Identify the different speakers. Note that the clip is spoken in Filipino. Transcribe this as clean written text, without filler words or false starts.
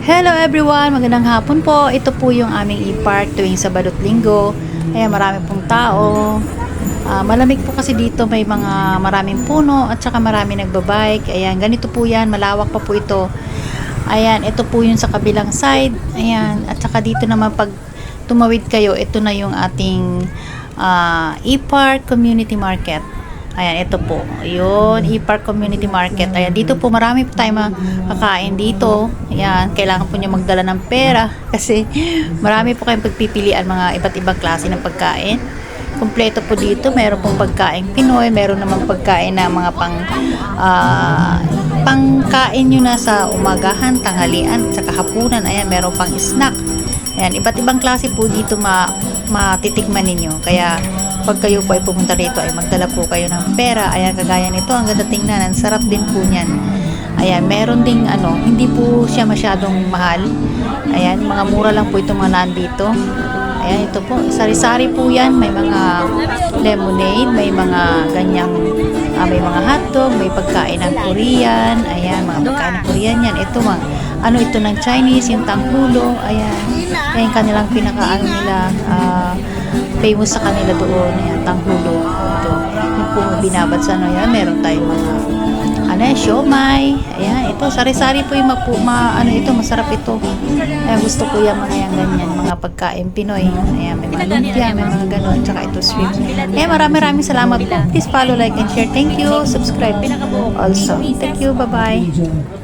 Speaker 1: Hello everyone! Magandang hapon po. Ito po yung aming e-park tuwing Sabado at Linggo. Ayan, marami pong tao. Malamig po kasi dito, may mga maraming puno at saka marami nagbabike. Ayan, ganito po yan. Malawak pa po ito. Ayan, ito po yung sa kabilang side. Ayan, at saka dito naman pag tumawid kayo, ito na yung ating e-park community market. Ayan, ito po. Ayun, e-park community market. Ayan, dito po marami po tayo makakain dito. Ayan, kailangan po nyo magdala ng pera kasi marami po kayong pagpipilian mga iba't ibang klase ng pagkain. Kompleto po dito. Meron pong pagkain Pinoy, meron naman pagkain na mga pangkain nyo na sa umagahan, tanghalian, sa hapunan. Ayan, meron pang snack. Ayan, iba't ibang klase po dito matitikman ninyo. Kaya pag kayo po ay pumunta rito ay magdala po kayo ng pera. Ayan, kagaya nito, ang ganda tingnan, ang sarap din po niyan. Ayan, meron ding hindi po siya masyadong mahal. Ayan, mga mura lang po itong mga nandito. Ayan, ito po, sari-sari po yan. May mga lemonade, may mga ganyang, may mga hotdog, may pagkain ng Korean. Ayan, mga pagkain ng Korean yan. Ito ito ng Chinese, yung tanghulo. Ayan, ayan kanilang pinakaano nila, famous sa kanila doon. Ayan, tanghulo. Ito, yung po binabad sa yan. Meron tayong mga siomay. Ayan, ito, sari-sari po yung ito, masarap ito. Ayan, gusto ko yung mga yan ganyan, mga pagkain Pinoy. Ayan, may mga lumpia, may mga ganon, tsaka ito sweet. Ayan, maraming salamat po. Please follow, like, and share. Thank you. Subscribe also. Thank you. Bye-bye.